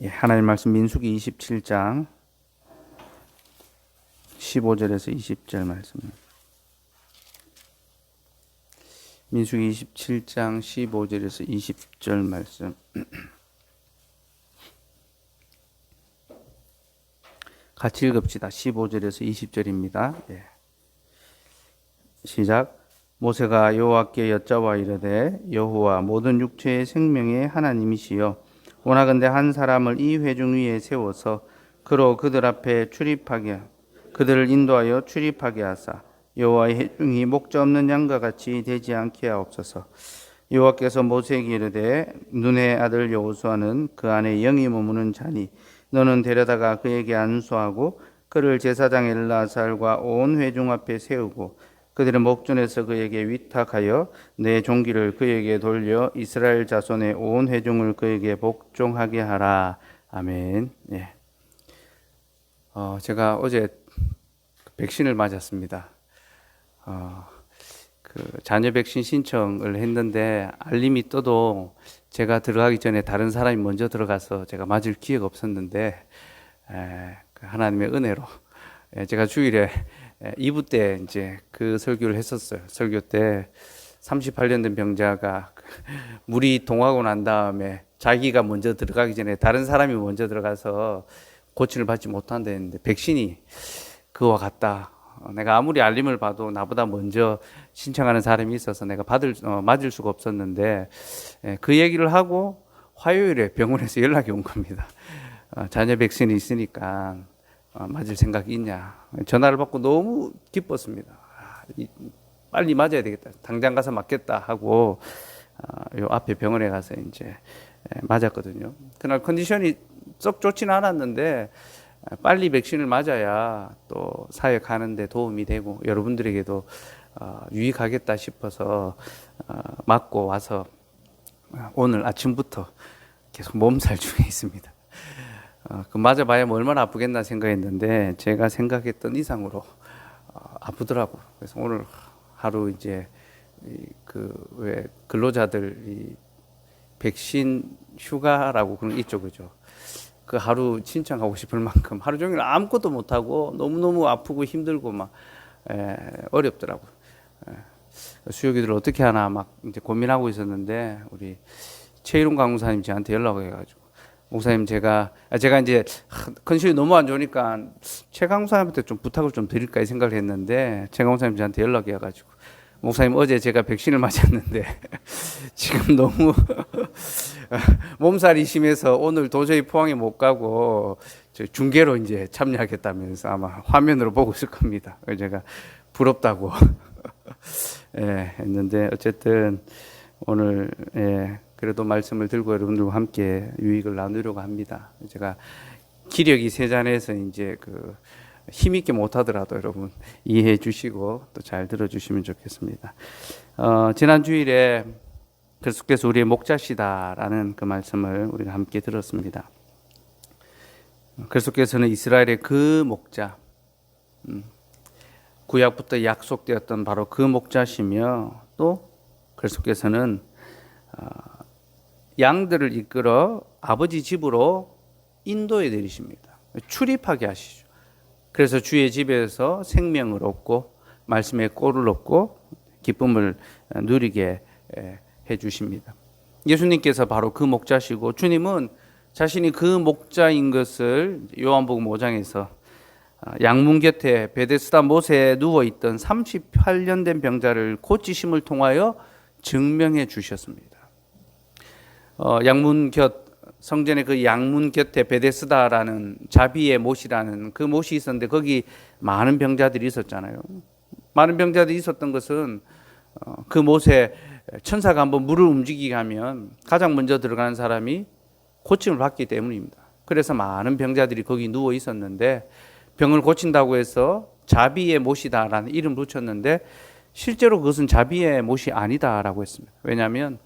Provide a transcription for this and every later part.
하나님 말씀 민수기 27장 15절에서 20절 말씀. 민수기 27장 15절에서 20절 말씀. 같이 읽읍시다. 15절에서 20절입니다. 시작. 모세가 여호와께 여짜와 이르되 여호와 모든 육체의 생명의 하나님이시여 원하건대 한 사람을 이 회중 위에 세워서 그로 그들 앞에 출입하게 그들을 인도하여 출입하게 하사 여호와의 회중이 목자 없는 양과 같이 되지 않게 하옵소서. 여호와께서 모세에게 이르되 눈의 아들 여호수아는 그 안에 영이 머무는 자니 너는 데려다가 그에게 안수하고 그를 제사장 엘라살과 온 회중 앞에 세우고 그들의 목전에서 그에게 위탁하여 내 종기를 그에게 돌려 이스라엘 자손의 온 회중을 그에게 복종하게 하라. 아멘. 제가 어제 백신을 맞았습니다. 자녀 백신 신청을 했는데 알림이 떠도 제가 들어가기 전에 다른 사람이 먼저 들어가서 제가 맞을 기회가 없었는데 하나님의 은혜로 제가 주일에 2부 때 이제 그 설교를 했었어요. 설교 때 38년 된 병자가 물이 동하고 난 다음에 자기가 먼저 들어가기 전에 다른 사람이 먼저 들어가서 고침을 받지 못한다 했는데 백신이 그와 같다. 내가 아무리 알림을 봐도 나보다 먼저 신청하는 사람이 있어서 내가 맞을 수가 없었는데 그 얘기를 하고 화요일에 병원에서 연락이 온 겁니다. 자녀 백신이 있으니까 맞을 생각이 있냐. 전화를 받고 너무 기뻤습니다. 빨리 맞아야 되겠다. 당장 가서 맞겠다 하고 요 앞에 병원에 가서 이제 맞았거든요. 그날 컨디션이 썩 좋지는 않았는데 빨리 백신을 맞아야 또 사회 가는데 도움이 되고 여러분들에게도 유익하겠다 싶어서 맞고 와서 오늘 아침부터 계속 몸살 중에 있습니다. 그 맞아봐야 뭐 얼마나 아프겠나 생각했는데 제가 생각했던 이상으로 아프더라고. 그래서 오늘 하루 이제 왜 근로자들 이 백신 휴가라고 그런 게 있죠, 그죠? 그 하루 신청하고 싶을 만큼 하루 종일 아무것도 못 하고 너무 아프고 힘들고 막 어렵더라고. 수요기들 어떻게 하나 막 이제 고민하고 있었는데 우리 최일웅 강사님 저한테 연락을 해가지고. 목사님 제가 이제 컨디션이 너무 안 좋으니까 최 강사님한테 좀 부탁을 좀 드릴까 생각을 했는데 최 강사님 저한테 연락이 와가지고 목사님 어제 제가 백신을 맞았는데 지금 너무 몸살이 심해서 오늘 도저히 포항에 못 가고 중계로 이제 참여하겠다면서 아마 화면으로 보고 있을 겁니다. 제가 부럽다고 했는데 어쨌든 오늘 그래도 말씀을 들고 여러분들과 함께 유익을 나누려고 합니다. 제가 기력이 세잔해서 이제 힘있게 못하더라도 여러분 이해해 주시고 또 잘 들어주시면 좋겠습니다. 지난 주일에 그리스도께서 우리의 목자시다라는 그 말씀을 우리가 함께 들었습니다. 그리스도께서는 이스라엘의 그 목자, 구약부터 약속되었던 바로 그 목자시며 또 그리스도께서는 양들을 이끌어 아버지 집으로 인도해 내리십니다. 출입하게 하시죠. 그래서 주의 집에서 생명을 얻고 말씀의 꼴을 얻고 기쁨을 누리게 해 주십니다. 예수님께서 바로 그 목자시고 주님은 자신이 그 목자인 것을 요한복음 5장에서 양문 곁에 베데스다 못에 누워있던 38년 된 병자를 고치심을 통하여 증명해 주셨습니다. 양문 곁 성전의 그 양문 곁에 베데스다라는 자비의 못이라는 그 못이 있었는데 거기 많은 병자들이 있었잖아요. 많은 병자들이 있었던 것은 그 못에 천사가 한번 물을 움직이게 하면 가장 먼저 들어가는 사람이 고침을 받기 때문입니다. 그래서 많은 병자들이 거기 누워 있었는데 병을 고친다고 해서 자비의 못이다라는 이름을 붙였는데 실제로 그것은 자비의 못이 아니다라고 했습니다. 왜냐하면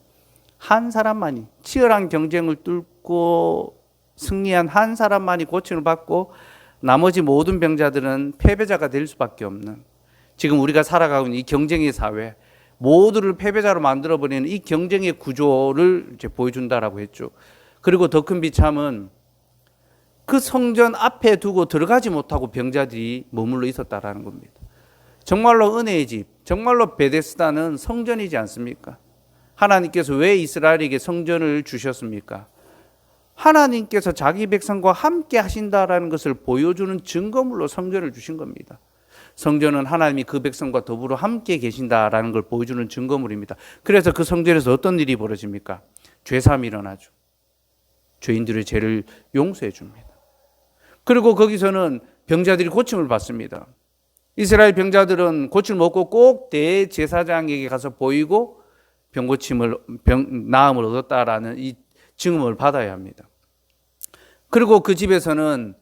한 사람만이 치열한 경쟁을 뚫고 승리한 한 사람만이 고침을 받고 나머지 모든 병자들은 패배자가 될 수밖에 없는 지금 우리가 살아가고 있는 이 경쟁의 사회 모두를 패배자로 만들어버리는 이 경쟁의 구조를 이제 보여준다라고 했죠. 그리고 더 큰 비참은 그 성전 앞에 두고 들어가지 못하고 병자들이 머물러 있었다라는 겁니다. 정말로 은혜의 집, 정말로 베데스다는 성전이지 않습니까? 하나님께서 왜 이스라엘에게 성전을 주셨습니까? 하나님께서 자기 백성과 함께 하신다라는 것을 보여주는 증거물로 성전을 주신 겁니다. 성전은 하나님이 그 백성과 더불어 함께 계신다라는 걸 보여주는 증거물입니다. 그래서 그 성전에서 어떤 일이 벌어집니까? 죄사함이 일어나죠. 죄인들의 죄를 용서해 줍니다. 그리고 거기서는 병자들이 고침을 받습니다. 이스라엘 병자들은 고침을 먹고 꼭 대제사장에게 가서 보이고 나음을 얻었다라는 이 증언을 받아야 합니다. 그리고 그 집에서는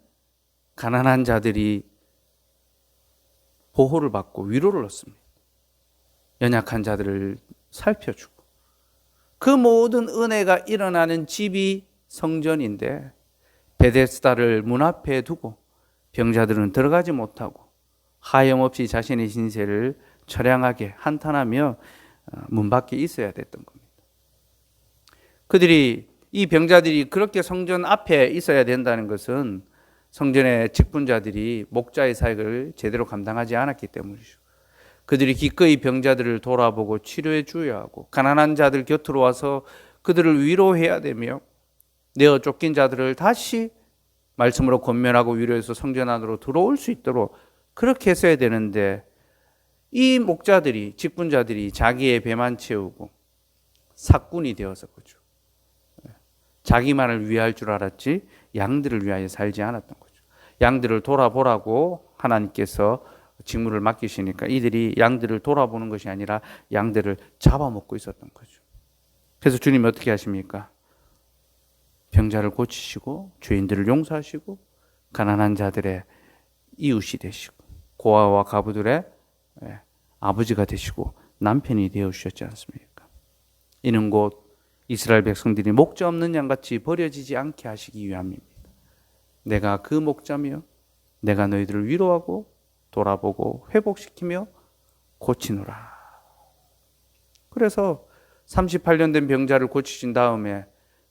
가난한 자들이 보호를 받고 위로를 얻습니다. 연약한 자들을 살펴주고 그 모든 은혜가 일어나는 집이 성전인데 베데스다를 문 앞에 두고 병자들은 들어가지 못하고 하염없이 자신의 신세를 처량하게 한탄하며 문 밖에 있어야 됐던 겁니다. 이 병자들이 그렇게 성전 앞에 있어야 된다는 것은 성전의 직분자들이 목자의 사역을 제대로 감당하지 않았기 때문이죠. 그들이 기꺼이 병자들을 돌아보고 치료해 주어야 하고 가난한 자들 곁으로 와서 그들을 위로해야 되며 내어 쫓긴 자들을 다시 말씀으로 권면하고 위로해서 성전 안으로 들어올 수 있도록 그렇게 했어야 되는데 이 목자들이 직분자들이 자기의 배만 채우고 사꾼이 되어서 그죠. 자기만을 위할 줄 알았지 양들을 위하여 살지 않았던 거죠. 양들을 돌아보라고 하나님께서 직무를 맡기시니까 이들이 양들을 돌아보는 것이 아니라 양들을 잡아먹고 있었던 거죠. 그래서 주님이 어떻게 하십니까? 병자를 고치시고 죄인들을 용서하시고 가난한 자들의 이웃이 되시고 고아와 가부들의 아버지가 되시고 남편이 되어주셨지 않습니까? 이는 곧 이스라엘 백성들이 목자 없는 양같이 버려지지 않게 하시기 위함입니다. 내가 그 목자며 내가 너희들을 위로하고 돌아보고 회복시키며 고치노라. 그래서 38년 된 병자를 고치신 다음에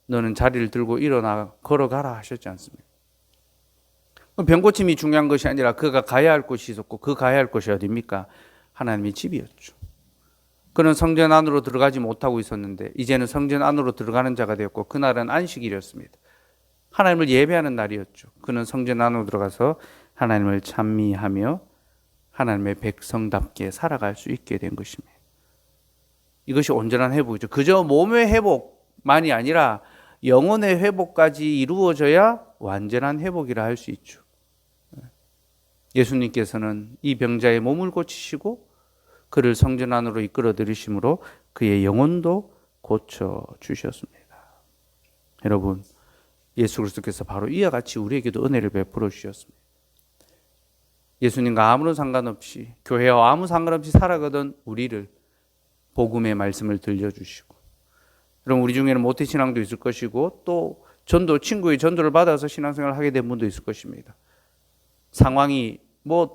너는 자리를 들고 일어나 걸어가라 하셨지 않습니까? 병고침이 중요한 것이 아니라 그가 가야 할 곳이 있었고 그 가야 할 곳이 어디입니까? 하나님의 집이었죠. 그는 성전 안으로 들어가지 못하고 있었는데 이제는 성전 안으로 들어가는 자가 되었고 그날은 안식일이었습니다. 하나님을 예배하는 날이었죠. 그는 성전 안으로 들어가서 하나님을 찬미하며 하나님의 백성답게 살아갈 수 있게 된 것입니다. 이것이 온전한 회복이죠. 그저 몸의 회복만이 아니라 영혼의 회복까지 이루어져야 완전한 회복이라 할 수 있죠. 예수님께서는 이 병자의 몸을 고치시고 그를 성전 안으로 이끌어 들이심으로 그의 영혼도 고쳐 주셨습니다. 여러분, 예수 그리스도께서 바로 이와 같이 우리에게도 은혜를 베풀어 주셨습니다. 예수님과 아무런 상관없이 교회와 아무 상관없이 살아가던 우리를 복음의 말씀을 들려주시고 그럼 우리 중에는 모태신앙도 있을 것이고 또 친구의 전도를 받아서 신앙생활을 하게 된 분도 있을 것입니다. 상황이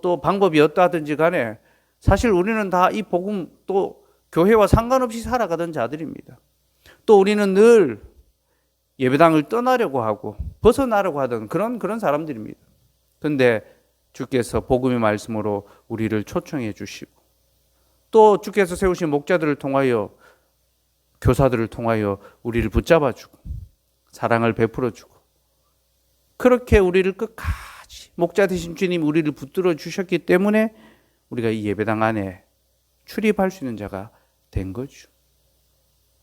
또 방법이 어떠하든지 간에 사실 우리는 다 이 복음 또 교회와 상관없이 살아가던 자들입니다. 또 우리는 늘 예배당을 떠나려고 하고 벗어나려고 하던 그런 사람들입니다. 그런데 주께서 복음의 말씀으로 우리를 초청해 주시고 또 주께서 세우신 목자들을 통하여 교사들을 통하여 우리를 붙잡아 주고 사랑을 베풀어 주고 그렇게 우리를 끝까지 목자 되신 주님이 우리를 붙들어 주셨기 때문에 우리가 이 예배당 안에 출입할 수 있는 자가 된 거죠.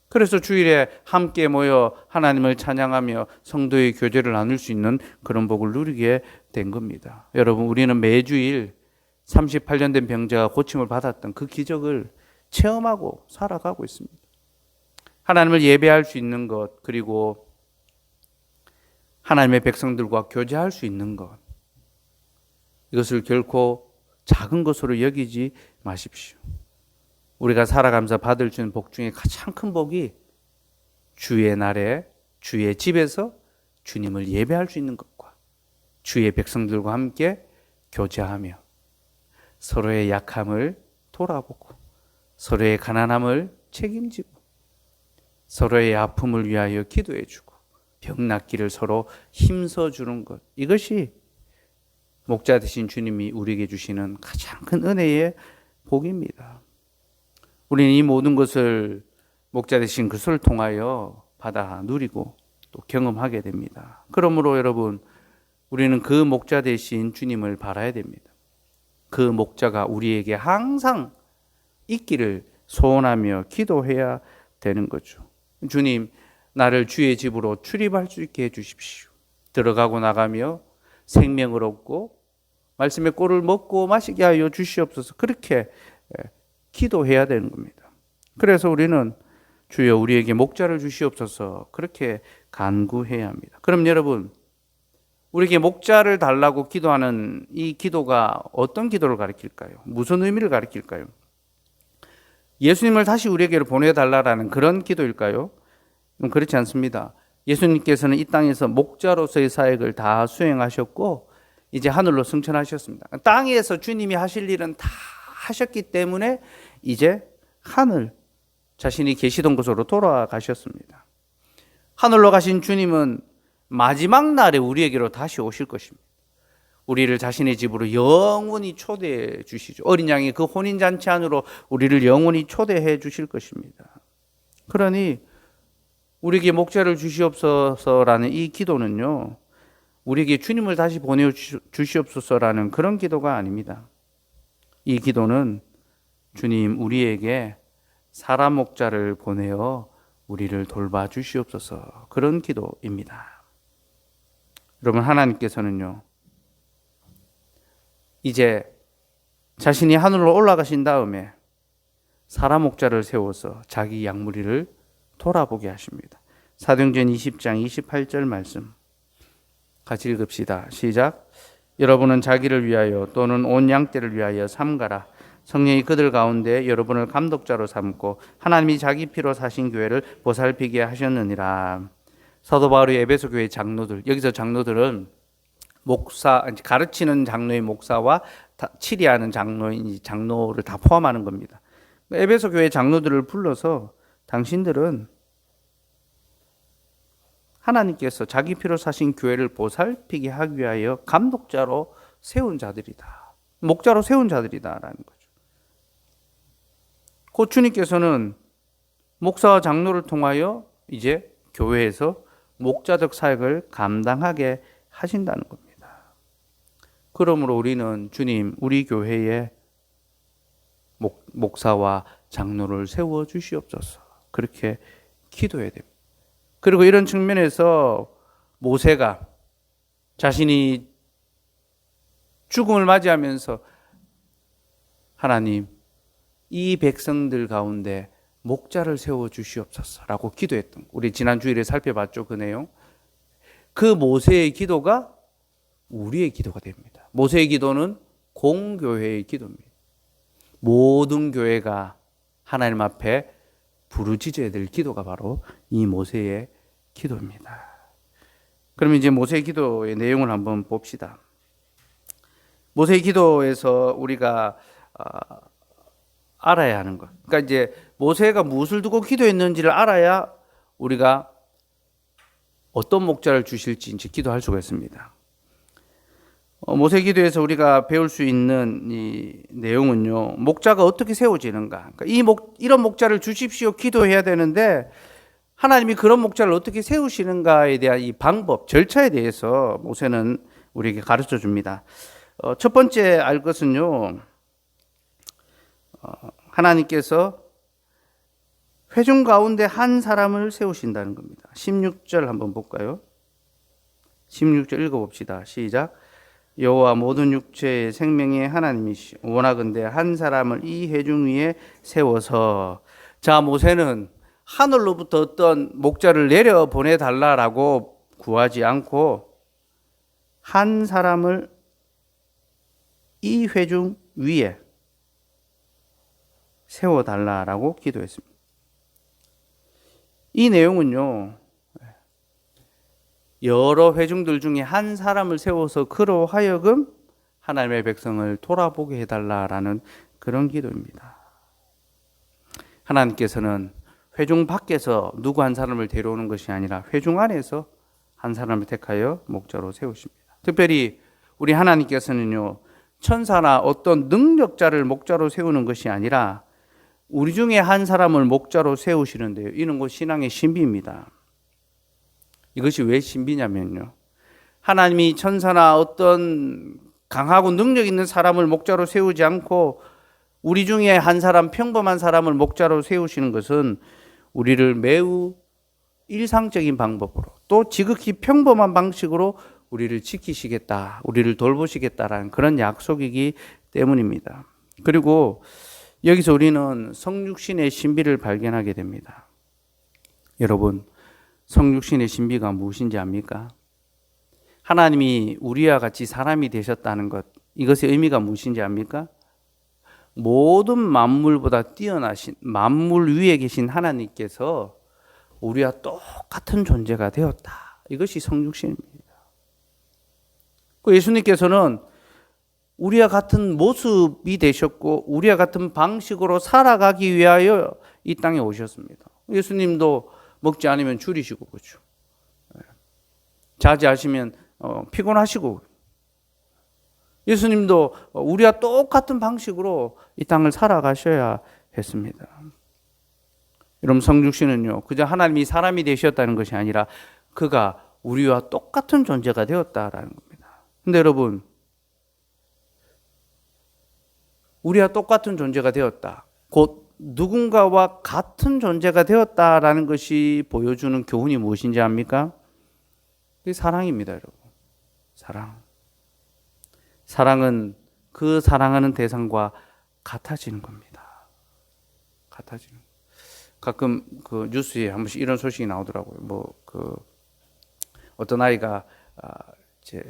그래서 주일에 함께 모여 하나님을 찬양하며 성도의 교제를 나눌 수 있는 그런 복을 누리게 된 겁니다. 여러분, 우리는 매주일 38년 된 병자가 고침을 받았던 그 기적을 체험하고 살아가고 있습니다. 하나님을 예배할 수 있는 것, 그리고 하나님의 백성들과 교제할 수 있는 것, 이것을 결코 작은 것으로 여기지 마십시오. 우리가 살아가면서 받을 수 있는 복 중에 가장 큰 복이 주의 날에 주의 집에서 주님을 예배할 수 있는 것과 주의 백성들과 함께 교제하며 서로의 약함을 돌아보고 서로의 가난함을 책임지고 서로의 아픔을 위하여 기도해주고 병 낫기를 서로 힘써주는 것. 이것이 목자 되신 주님이 우리에게 주시는 가장 큰 은혜의 복입니다. 우리는 이 모든 것을 목자 되신 그리스도를 통하여 받아 누리고 또 경험하게 됩니다. 그러므로 여러분, 우리는 그 목자 되신 주님을 바라야 됩니다. 그 목자가 우리에게 항상 있기를 소원하며 기도해야 되는 거죠. 주님, 나를 주의 집으로 출입할 수 있게 해주십시오. 들어가고 나가며 생명을 얻고 말씀의 꼴을 먹고 마시게 하여 주시옵소서. 그렇게 기도해야 되는 겁니다. 그래서 우리는 주여 우리에게 목자를 주시옵소서 그렇게 간구해야 합니다. 그럼 여러분, 우리에게 목자를 달라고 기도하는 이 기도가 어떤 기도를 가리킬까요? 무슨 의미를 가리킬까요? 예수님을 다시 우리에게로 보내달라는 그런 기도일까요? 그렇지 않습니다. 예수님께서는 이 땅에서 목자로서의 사역을 다 수행하셨고 이제 하늘로 승천하셨습니다. 땅에서 주님이 하실 일은 다 하셨기 때문에 이제 하늘, 자신이 계시던 곳으로 돌아가셨습니다. 하늘로 가신 주님은 마지막 날에 우리에게로 다시 오실 것입니다. 우리를 자신의 집으로 영원히 초대해 주시죠. 어린 양의 그 혼인잔치 안으로 우리를 영원히 초대해 주실 것입니다. 그러니 우리에게 목자를 주시옵소서라는 이 기도는요, 우리에게 주님을 다시 보내주시옵소서라는 그런 기도가 아닙니다. 이 기도는 주님 우리에게 사람 목자를 보내어 우리를 돌봐주시옵소서 그런 기도입니다. 여러분, 하나님께서는요 이제 자신이 하늘로 올라가신 다음에 사람 목자를 세워서 자기 양무리를 돌아보게 하십니다. 사도행전 20장 28절 말씀 같이 읽읍시다. 시작. 여러분은 자기를 위하여 또는 온 양떼를 위하여 삼가라. 성령이 그들 가운데 여러분을 감독자로 삼고 하나님이 자기 피로 사신 교회를 보살피게 하셨느니라. 사도 바울의 에베소 교회 장로들, 여기서 장로들은 목사, 가르치는 장로의 목사와 치리하는 장로를 다 포함하는 겁니다. 에베소 교회 장로들을 불러서 당신들은 하나님께서 자기 피로 사신 교회를 보살피게 하기 위하여 감독자로 세운 자들이다. 목자로 세운 자들이다라는 거죠. 곧 주님께서는 목사와 장로를 통하여 이제 교회에서 목자적 사역을 감당하게 하신다는 겁니다. 그러므로 우리는 주님, 우리 교회에 목사와 장로를 세워 주시옵소서 그렇게 기도해야 됩니다. 그리고 이런 측면에서 모세가 자신이 죽음을 맞이하면서 하나님, 이 백성들 가운데 목자를 세워 주시옵소서라고 기도했던, 우리 지난 주일에 살펴봤죠, 그 내용. 그 모세의 기도가 우리의 기도가 됩니다. 모세의 기도는 공교회의 기도입니다. 모든 교회가 하나님 앞에 부르짖어야 될 기도가 바로 이 모세의 기도입니다. 그럼 이제 모세의 기도의 내용을 한번 봅시다. 모세의 기도에서 우리가 알아야 하는 것. 그러니까 이제 모세가 무엇을 두고 기도했는지를 알아야 우리가 어떤 목자를 주실지 이제 기도할 수가 있습니다. 모세 기도에서 우리가 배울 수 있는 이 내용은요, 목자가 어떻게 세워지는가. 그러니까 이런 목자를 주십시오 기도해야 되는데 하나님이 그런 목자를 어떻게 세우시는가에 대한 이 방법, 절차에 대해서 모세는 우리에게 가르쳐 줍니다. 첫 번째 알 것은요, 하나님께서 회중 가운데 한 사람을 세우신다는 겁니다. 16절 한번 볼까요? 16절 읽어봅시다. 시작. 여호와 모든 육체의 생명의 하나님이시 원하건대 한 사람을 이 회중 위에 세워서. 자, 모세는 하늘로부터 어떤 목자를 내려 보내달라라고 구하지 않고 한 사람을 이 회중 위에 세워달라라고 기도했습니다. 이 내용은요, 여러 회중들 중에 한 사람을 세워서 그로 하여금 하나님의 백성을 돌아보게 해달라라는 그런 기도입니다. 하나님께서는 회중 밖에서 누구 한 사람을 데려오는 것이 아니라 회중 안에서 한 사람을 택하여 목자로 세우십니다. 특별히 우리 하나님께서는요, 천사나 어떤 능력자를 목자로 세우는 것이 아니라 우리 중에 한 사람을 목자로 세우시는데요. 이는 곧 신앙의 신비입니다. 이것이 왜 신비냐면요, 하나님이 천사나 어떤 강하고 능력 있는 사람을 목자로 세우지 않고 우리 중에 한 사람, 평범한 사람을 목자로 세우시는 것은 우리를 매우 일상적인 방법으로 또 지극히 평범한 방식으로 우리를 지키시겠다, 우리를 돌보시겠다라는 그런 약속이기 때문입니다. 그리고 여기서 우리는 성육신의 신비를 발견하게 됩니다. 여러분, 성육신의 신비가 무엇인지 압니까? 하나님이 우리와 같이 사람이 되셨다는 것, 이것의 의미가 무엇인지 압니까? 모든 만물보다 뛰어나신, 만물 위에 계신 하나님께서 우리와 똑같은 존재가 되었다. 이것이 성육신입니다. 예수님께서는 우리와 같은 모습이 되셨고 우리와 같은 방식으로 살아가기 위하여 이 땅에 오셨습니다. 예수님도 먹지 않으면 줄이시고, 그렇죠. 자제하시면 피곤하시고, 예수님도 우리와 똑같은 방식으로 이 땅을 살아가셔야 했습니다. 여러분, 성육신은요, 그저 하나님이 사람이 되셨다는 것이 아니라 그가 우리와 똑같은 존재가 되었다라는 겁니다. 근데 여러분, 우리와 똑같은 존재가 되었다, 곧 누군가와 같은 존재가 되었다라는 것이 보여주는 교훈이 무엇인지 압니까? 그게 사랑입니다, 여러분. 사랑. 사랑은 그 사랑하는 대상과 같아지는 겁니다. 같아지는. 가끔 그 뉴스에 한 번씩 이런 소식이 나오더라고요. 어떤 아이가 이제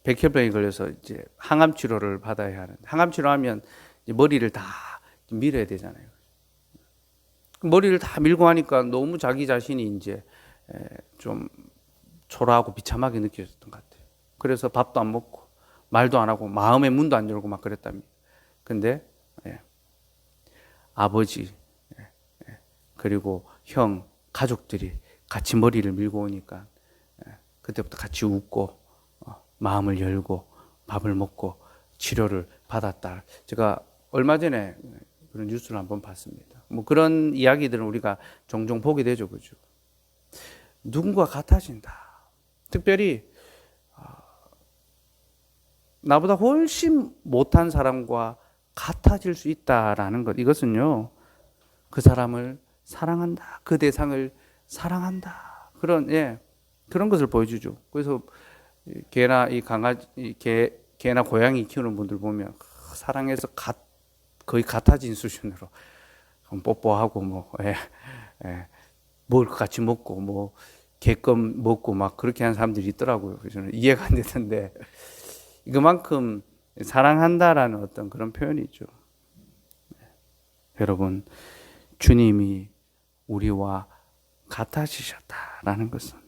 백혈병에 걸려서 이제 항암 치료를 받아야 하는데, 항암 치료하면 이제 머리를 다 밀어야 되잖아요. 머리를 다 밀고 하니까 너무 자기 자신이 이제 좀 초라하고 비참하게 느껴졌던 것 같아요. 그래서 밥도 안 먹고 말도 안 하고 마음의 문도 안 열고 막 그랬답니다. 근데 아버지 그리고 형, 가족들이 같이 머리를 밀고 오니까 그때부터 같이 웃고 마음을 열고 밥을 먹고 치료를 받았다. 제가 얼마 전에 그런 뉴스를 한번 봤습니다. 그런 이야기들은 우리가 종종 보게 되죠, 그죠? 누군가 같아진다. 특별히 나보다 훨씬 못한 사람과 같아질 수 있다라는 것, 이것은요, 그 사람을 사랑한다, 그 대상을 사랑한다, 그런 것을 보여주죠. 그래서 개나 이 강아지, 개나 고양이 키우는 분들 보면 사랑해서 거의 같아진 수준으로 뽀뽀하고 먹을 것 같이 먹고 개껌 먹고 막 그렇게 하는 사람들이 있더라고요. 그래서 저는 이해가 안 되던데, 이만큼 사랑한다라는 어떤 그런 표현이죠. 여러분, 주님이 우리와 같아지셨다라는 것은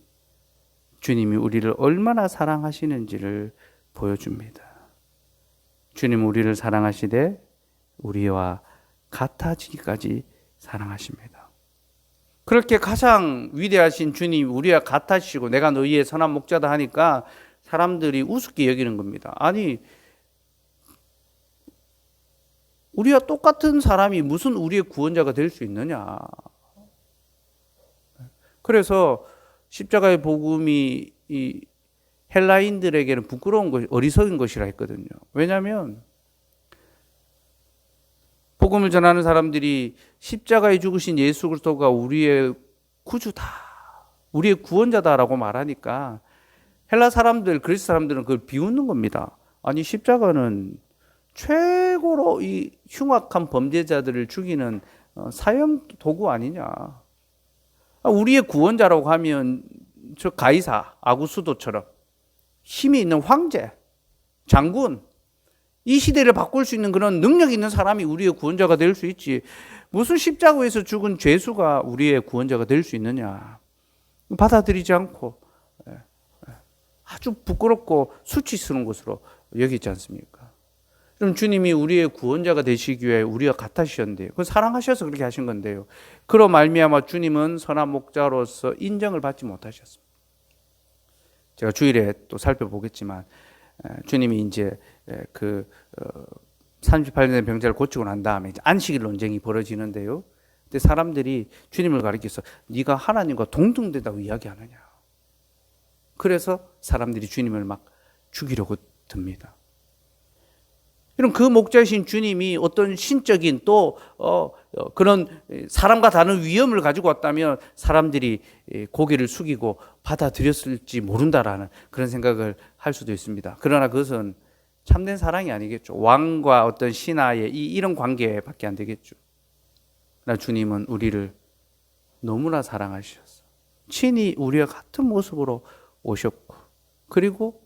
주님이 우리를 얼마나 사랑하시는지를 보여줍니다. 주님 우리를 사랑하시되 우리와 같아지기까지 사랑하십니다. 그렇게 가장 위대하신 주님 우리와 같아지시고 내가 너희의 선한 목자다 하니까 사람들이 우습게 여기는 겁니다. 아니, 우리와 똑같은 사람이 무슨 우리의 구원자가 될 수 있느냐. 그래서 십자가의 복음이 이 헬라인들에게는 부끄러운 것이, 어리석은 것이라 했거든요. 왜냐하면 복음을 전하는 사람들이 십자가에 죽으신 예수 그리스도가 우리의 구주다, 우리의 구원자다라고 말하니까 헬라 사람들, 그리스 사람들은 그걸 비웃는 겁니다. 아니, 십자가는 최고로 이 흉악한 범죄자들을 죽이는 사형 도구 아니냐. 우리의 구원자라고 하면 저 가이사, 아구스도처럼 힘이 있는 황제, 장군, 이 시대를 바꿀 수 있는 그런 능력 있는 사람이 우리의 구원자가 될 수 있지, 무슨 십자가에서 죽은 죄수가 우리의 구원자가 될 수 있느냐. 받아들이지 않고 아주 부끄럽고 수치스러운 것으로 여기지 않습니까? 그럼 주님이 우리의 구원자가 되시기 위해 우리와 같아지셨는데요. 그건 사랑하셔서 그렇게 하신 건데요. 그로 말미암아 주님은 선한 목자로서 인정을 받지 못하셨습니다. 제가 주일에 또 살펴보겠지만 주님이 이제 그 38년 된 병자를 고치고 난 다음에 이제 안식일 논쟁이 벌어지는데요. 근데 사람들이 주님을 가리켜서 네가 하나님과 동등되다고 이야기하느냐. 그래서 사람들이 주님을 막 죽이려고 듭니다. 이런 그 목자이신 주님이 어떤 신적인 또 그런 사람과 다른 위험을 가지고 왔다면 사람들이 고개를 숙이고 받아들였을지 모른다라는 그런 생각을 할 수도 있습니다. 그러나 그것은 참된 사랑이 아니겠죠. 왕과 어떤 신하의 이런 관계밖에 안 되겠죠. 그러나 주님은 우리를 너무나 사랑하셔서 친히 우리와 같은 모습으로 오셨고 그리고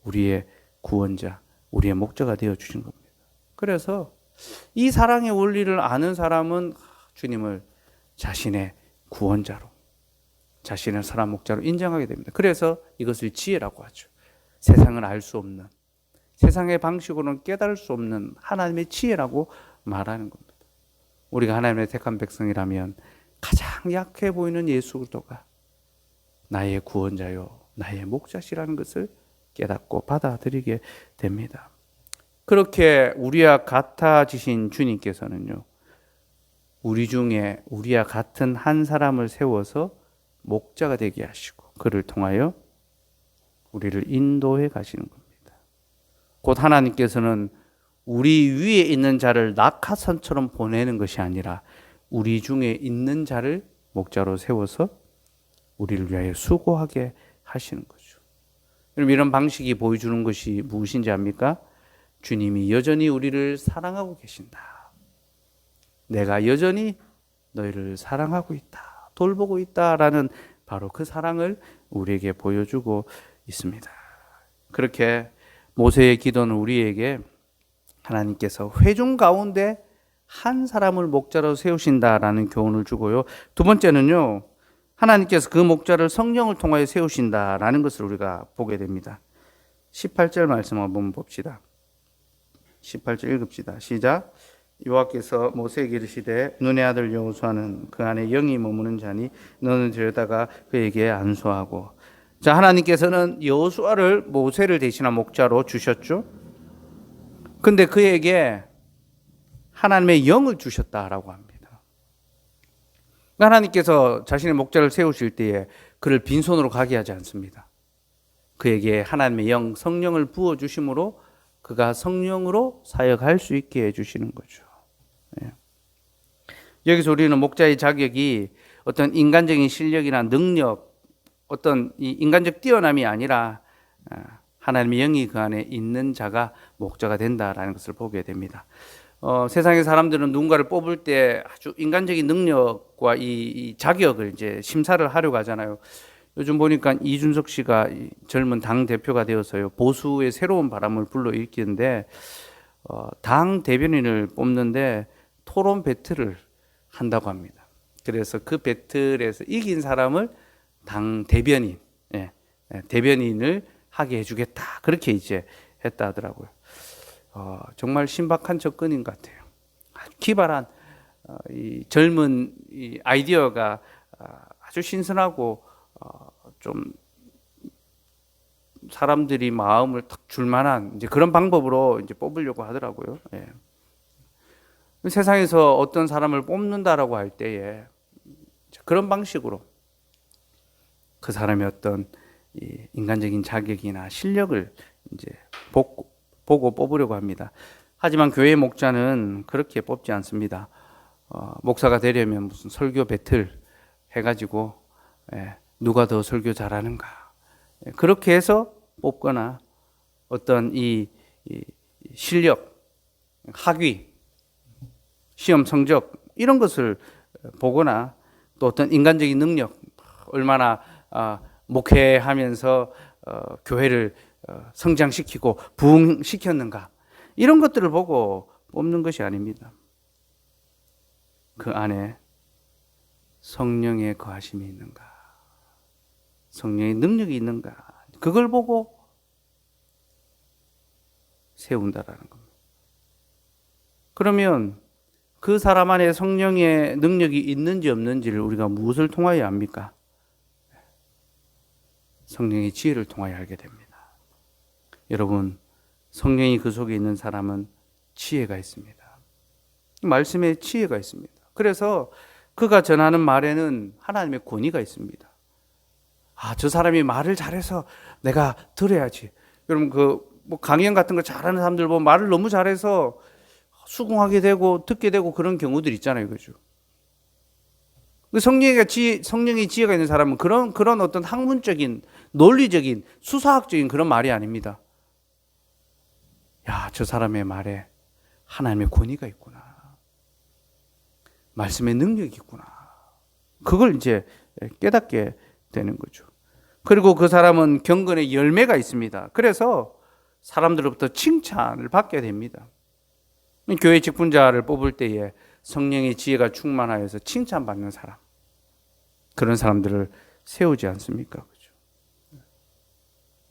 우리의 구원자, 우리의 목자가 되어주신 겁니다. 그래서 이 사랑의 원리를 아는 사람은 주님을 자신의 구원자로, 자신의 사랑 목자로 인정하게 됩니다. 그래서 이것을 지혜라고 하죠. 세상은 알 수 없는, 세상의 방식으로는 깨달을 수 없는 하나님의 지혜라고 말하는 겁니다. 우리가 하나님의 택한 백성이라면 가장 약해 보이는 예수 그리스도가 나의 구원자요, 나의 목자시라는 것을 깨닫고 받아들이게 됩니다. 그렇게 우리와 같아지신 주님께서는요, 우리 중에 우리와 같은 한 사람을 세워서 목자가 되게 하시고 그를 통하여 우리를 인도해 가시는 겁니다. 곧 하나님께서는 우리 위에 있는 자를 낙하산처럼 보내는 것이 아니라 우리 중에 있는 자를 목자로 세워서 우리를 위하여 수고하게 하시는 거죠. 여러분, 이런 방식이 보여주는 것이 무엇인지 압니까? 주님이 여전히 우리를 사랑하고 계신다. 내가 여전히 너희를 사랑하고 있다. 돌보고 있다라는 바로 그 사랑을 우리에게 보여주고 있습니다. 그렇게 모세의 기도는 우리에게 하나님께서 회중 가운데 한 사람을 목자로 세우신다라는 교훈을 주고요. 두 번째는요, 하나님께서 그 목자를 성령을 통하여 세우신다라는 것을 우리가 보게 됩니다. 18절 말씀 한번 봅시다. 18절 읽읍시다. 시작. 여호와께서 모세에게 이르시되 눈의 아들 여호수아는 그 안에 영이 머무는 자니 너는 데려다가 그에게 안수하고. 자, 하나님께서는 여호수아를 모세를 대신한 목자로 주셨죠. 근데 그에게 하나님의 영을 주셨다라고 합니다. 하나님께서 자신의 목자를 세우실 때에 그를 빈손으로 가게 하지 않습니다. 그에게 하나님의 영, 성령을 부어주심으로 그가 성령으로 사역할 수 있게 해주시는 거죠. 여기서 우리는 목자의 자격이 어떤 인간적인 실력이나 능력, 어떤 이 인간적 뛰어남이 아니라 하나님의 영이 그 안에 있는 자가 목자가 된다라는 것을 보게 됩니다. 세상의 사람들은 누군가를 뽑을 때 아주 인간적인 능력과 이 자격을 이제 심사를 하려고 하잖아요. 요즘 보니까 이준석 씨가 젊은 당 대표가 되어서요, 보수의 새로운 바람을 불러일으키는데 당 대변인을 뽑는데 토론 배틀을 한다고 합니다. 그래서 그 배틀에서 이긴 사람을 당 대변인, 대변인을 하게 해주겠다. 그렇게 이제 했다 하더라고요. 정말 신박한 접근인 것 같아요. 기발한 이 젊은 이 아이디어가 아주 신선하고 좀 사람들이 마음을 탁 줄만한 이제 그런 방법으로 이제 뽑으려고 하더라고요. 예. 세상에서 어떤 사람을 뽑는다라고 할 때에 그런 방식으로 그 사람의 어떤 이 인간적인 자격이나 실력을 이제 보고 뽑으려고 합니다. 하지만 교회 목자는 그렇게 뽑지 않습니다. 목사가 되려면 무슨 설교 배틀 해가지고 누가 더 설교 잘하는가 그렇게 해서 뽑거나 어떤 이 실력, 학위, 시험 성적 이런 것을 보거나 또 어떤 인간적인 능력, 얼마나 목회하면서 교회를 성장시키고 부흥시켰는가 이런 것들을 보고 뽑는 것이 아닙니다. 그 안에 성령의 거하심이 있는가, 성령의 능력이 있는가, 그걸 보고 세운다라는 겁니다. 그러면 그 사람 안에 성령의 능력이 있는지 없는지를 우리가 무엇을 통하여 압니까? 성령의 지혜를 통하여 알게 됩니다. 여러분, 성령이 그 속에 있는 사람은 지혜가 있습니다. 말씀에 지혜가 있습니다. 그래서 그가 전하는 말에는 하나님의 권위가 있습니다. 저 사람이 말을 잘해서 내가 들어야지. 여러분, 뭐 강연 같은 거 잘하는 사람들 보면 말을 너무 잘해서 수긍하게 되고 듣게 되고 그런 경우들 있잖아요. 그죠? 성령의 지혜가 있는 사람은 그런 어떤 학문적인, 논리적인, 수사학적인 그런 말이 아닙니다. 저 사람의 말에 하나님의 권위가 있구나. 말씀의 능력이 있구나. 그걸 이제 깨닫게 되는 거죠. 그리고 그 사람은 경건의 열매가 있습니다. 그래서 사람들로부터 칭찬을 받게 됩니다. 교회 직분자를 뽑을 때에 성령의 지혜가 충만하여서 칭찬받는 사람, 그런 사람들을 세우지 않습니까? 그렇죠?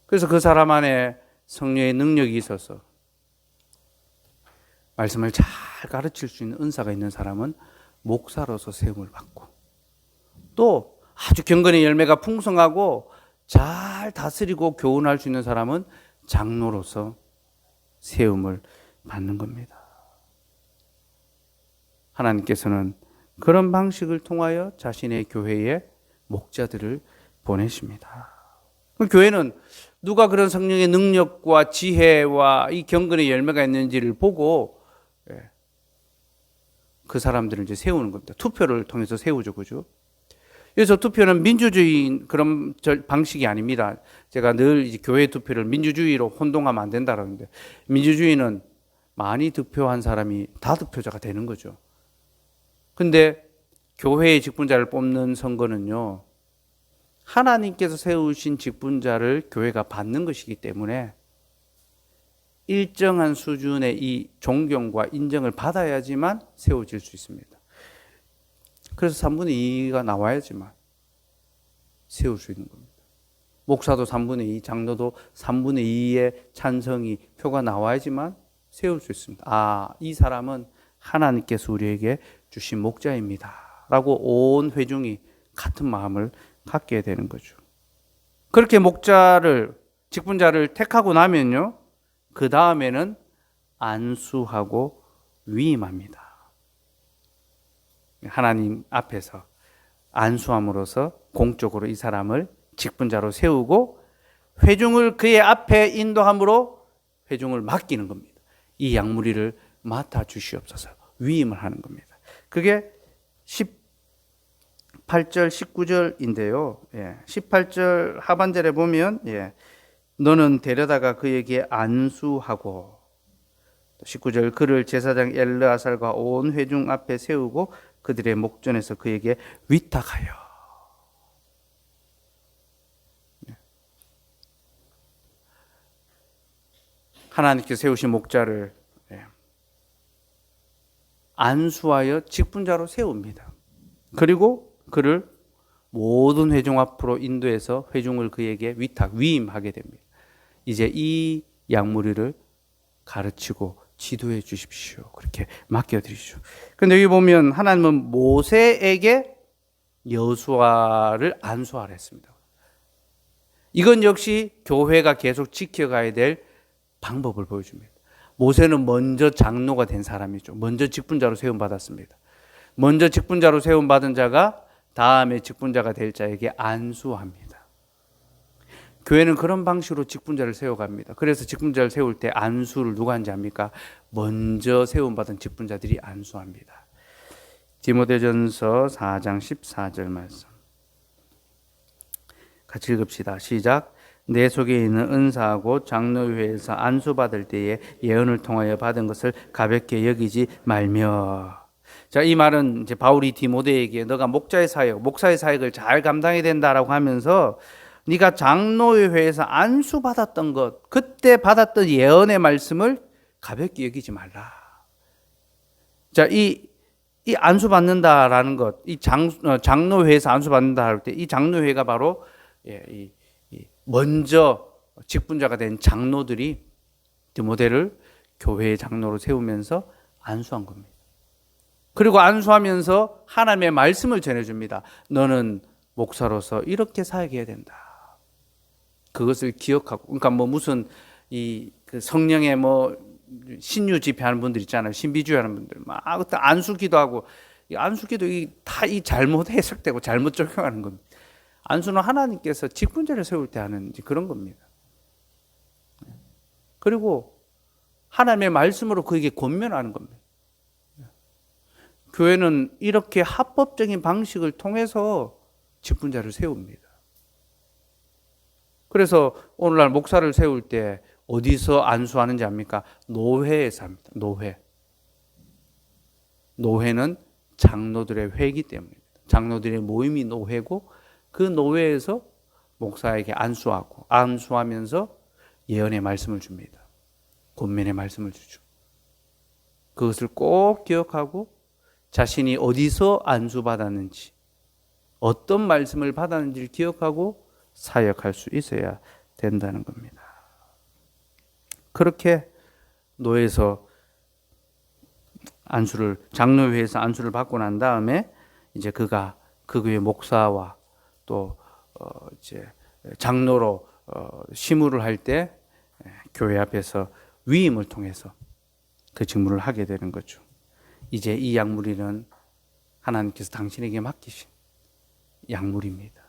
그래서 그 사람 안에 성령의 능력이 있어서 말씀을 잘 가르칠 수 있는 은사가 있는 사람은 목사로서 세움을 받고, 또 아주 경건의 열매가 풍성하고 잘 다스리고 교훈할 수 있는 사람은 장로로서 세움을 받는 겁니다. 하나님께서는 그런 방식을 통하여 자신의 교회에 목자들을 보내십니다. 교회는 누가 그런 성령의 능력과 지혜와 이 경건의 열매가 있는지를 보고 그 사람들을 이제 세우는 겁니다. 투표를 통해서 세우죠, 그죠? 그래서 투표는 민주주의 그런 방식이 아닙니다. 제가 늘 이제 교회 투표를 민주주의로 혼동하면 안 된다라는데, 민주주의는 많이 득표한 사람이 다득표자가 되는 거죠. 근데 교회의 직분자를 뽑는 선거는요, 하나님께서 세우신 직분자를 교회가 받는 것이기 때문에 일정한 수준의 이 존경과 인정을 받아야지만 세워질 수 있습니다. 그래서 3분의 2가 나와야지만 세울 수 있는 겁니다. 목사도 3분의 2, 장로도 3분의 2의 찬성이 표가 나와야지만 세울 수 있습니다. 이 사람은 하나님께서 우리에게 주신 목자입니다 라고 온 회중이 같은 마음을 갖게 되는 거죠. 그렇게 직분자를 택하고 나면요, 그 다음에는 안수하고 위임합니다. 하나님 앞에서 안수함으로써 공적으로 이 사람을 직분자로 세우고, 회중을 그의 앞에 인도함으로 회중을 맡기는 겁니다. 이 양무리를 맡아 주시옵소서, 위임을 하는 겁니다. 그게 18절 19절인데요 18절 하반절에 보면 너는 데려다가 그에게 안수하고, 19절 그를 제사장 엘르아살과 온 회중 앞에 세우고 그들의 목전에서 그에게 위탁하여. 하나님께서 세우신 목자를 안수하여 직분자로 세웁니다. 그리고 그를 모든 회중 앞으로 인도해서 회중을 그에게 위임하게 됩니다. 이제 이 양무리를 가르치고 지도해 주십시오. 그렇게 맡겨드리죠. 그런데 여기 보면 하나님은 모세에게 여호수아를 안수하라 했습니다. 이건 역시 교회가 계속 지켜가야 될 방법을 보여줍니다. 모세는 먼저 장로가 된 사람이죠. 먼저 직분자로 세움받았습니다. 먼저 직분자로 세움받은 자가 다음에 직분자가 될 자에게 안수합니다. 교회는 그런 방식으로 직분자를 세워갑니다. 그래서 직분자를 세울 때 안수를 누가 하는지 압니까? 먼저 세움받은 직분자들이 안수합니다. 디모데전서 4장 14절 말씀 같이 읽읍시다. 시작. 내 속에 있는 은사하고 장로회에서 안수받을 때에 예언을 통하여 받은 것을 가볍게 여기지 말며. 자, 이 말은 이제 바울이 디모데에게 너가 목사의 사역을 잘 감당해야 된다라고 하면서 네가 장로회에서 안수받았던 것, 그때 받았던 예언의 말씀을 가볍게 여기지 말라. 자, 이 안수받는다라는 것, 이 장로회에서 안수받는다 할 때 이 장로회가 바로 먼저 직분자가 된 장로들이 디모데를 교회의 장로로 세우면서 안수한 겁니다. 그리고 안수하면서 하나님의 말씀을 전해줍니다. 너는 목사로서 이렇게 사역해야 된다. 그것을 기억하고, 그러니까 뭐 무슨 그 성령의 뭐 신유 집회하는 분들 있잖아요. 신비주의하는 분들 막 안수기도 하고, 이 안수기도 다 이 잘못 해석되고 잘못 적용하는 겁니다. 안수는 하나님께서 직분자를 세울 때 하는 그런 겁니다. 그리고 하나님의 말씀으로 그에게 권면하는 겁니다. 교회는 이렇게 합법적인 방식을 통해서 직분자를 세웁니다. 그래서 오늘날 목사를 세울 때 어디서 안수하는지 압니까? 노회에서 합니다. 노회. 노회는 장로들의 회이기 때문입니다. 장로들의 모임이 노회고, 그 노회에서 목사에게 안수하면서 예언의 말씀을 줍니다. 권면의 말씀을 주죠. 그것을 꼭 기억하고 자신이 어디서 안수받았는지, 어떤 말씀을 받았는지를 기억하고 사역할 수 있어야 된다는 겁니다. 그렇게 노회에서 장로회에서 안수를 받고 난 다음에 이제 그가 그 교회 목사와 또 이제 장로로 시무를 할 때 교회 앞에서 위임을 통해서 그 직무를 하게 되는 거죠. 이제 이 약물이는 하나님께서 당신에게 맡기신 약물입니다.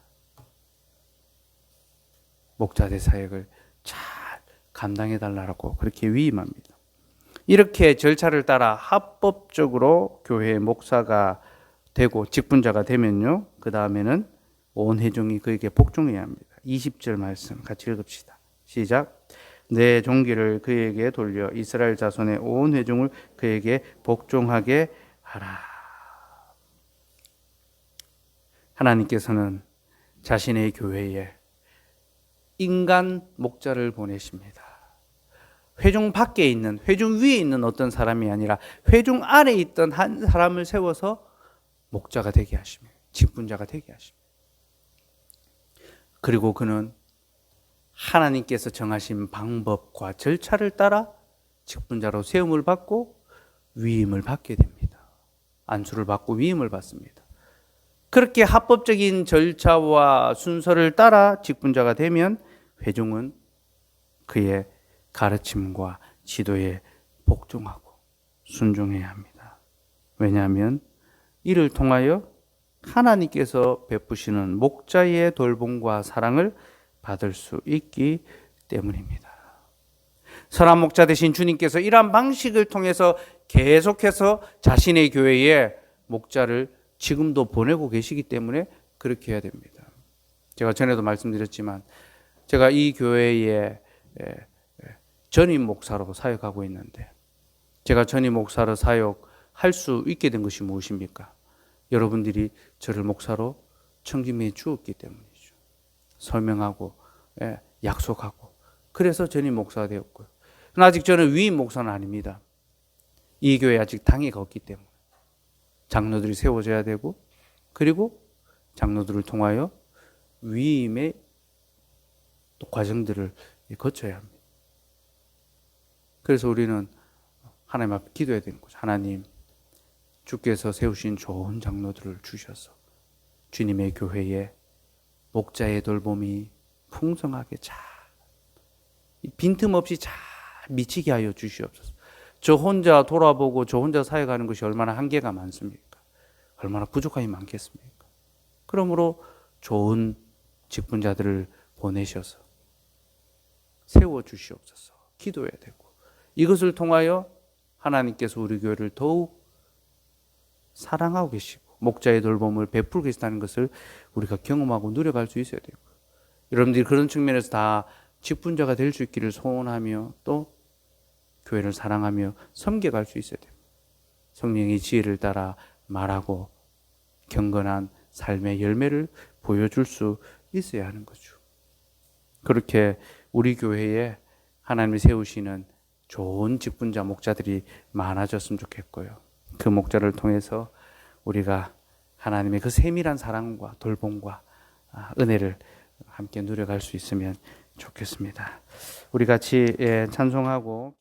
목자대 사역을 잘 감당해 달라고 그렇게 위임합니다. 이렇게 절차를 따라 합법적으로 교회의 목사가 되고 직분자가 되면요, 그 다음에는 온 회중이 그에게 복종해야 합니다. 20절 말씀 같이 읽읍시다. 시작. 내 종기를 그에게 돌려 이스라엘 자손의 온 회중을 그에게 복종하게 하라. 하나님께서는 자신의 교회에 인간 목자를 보내십니다. 회중 밖에 있는, 회중 위에 있는 어떤 사람이 아니라 회중 안에 있던 한 사람을 세워서 목자가 되게 하시며 직분자가 되게 하십니다. 그리고 그는 하나님께서 정하신 방법과 절차를 따라 직분자로 세움을 받고 위임을 받게 됩니다. 안수를 받고 위임을 받습니다. 그렇게 합법적인 절차와 순서를 따라 직분자가 되면 회중은 그의 가르침과 지도에 복종하고 순종해야 합니다. 왜냐하면 이를 통하여 하나님께서 베푸시는 목자의 돌봄과 사랑을 받을 수 있기 때문입니다. 선한 목자 되신 주님께서 이러한 방식을 통해서 계속해서 자신의 교회에 목자를 지금도 보내고 계시기 때문에 그렇게 해야 됩니다. 제가 전에도 말씀드렸지만 제가 이 교회에 전임 목사로 사역하고 있는데, 제가 전임 목사로 사역할 수 있게 된 것이 무엇입니까? 여러분들이 저를 목사로 청지해 주었기 때문이죠. 설명하고 약속하고, 그래서 전임 목사가 되었고요. 그러나 아직 저는 위임 목사는 아닙니다. 이 교회에 아직 당회가 없기 때문에 장로들이 세워져야 되고, 그리고 장로들을 통하여 위임의 또 과정들을 거쳐야 합니다. 그래서 우리는 하나님 앞에 기도해야 되는 거죠. 하나님, 주께서 세우신 좋은 장로들을 주셔서 주님의 교회에 목자의 돌봄이 풍성하게 잘, 빈틈없이 잘 미치게 하여 주시옵소서. 저 혼자 돌아보고 저 혼자 사역하는 것이 얼마나 한계가 많습니까? 얼마나 부족함이 많겠습니까? 그러므로 좋은 직분자들을 보내셔서 세워 주시옵소서 기도해야 되고, 이것을 통하여 하나님께서 우리 교회를 더욱 사랑하고 계시고 목자의 돌봄을 베풀고 계시다는 것을 우리가 경험하고 누려갈 수 있어야 되고, 여러분들이 그런 측면에서 다 직분자가 될 수 있기를 소원하며 또 교회를 사랑하며 섬겨갈 수 있어야 됩니다. 성령의 지혜를 따라 말하고 경건한 삶의 열매를 보여줄 수 있어야 하는 거죠. 그렇게 우리 교회에 하나님이 세우시는 좋은 직분자 목자들이 많아졌으면 좋겠고요. 그 목자를 통해서 우리가 하나님의 그 세밀한 사랑과 돌봄과 은혜를 함께 누려갈 수 있으면 좋겠습니다. 우리 같이 찬송하고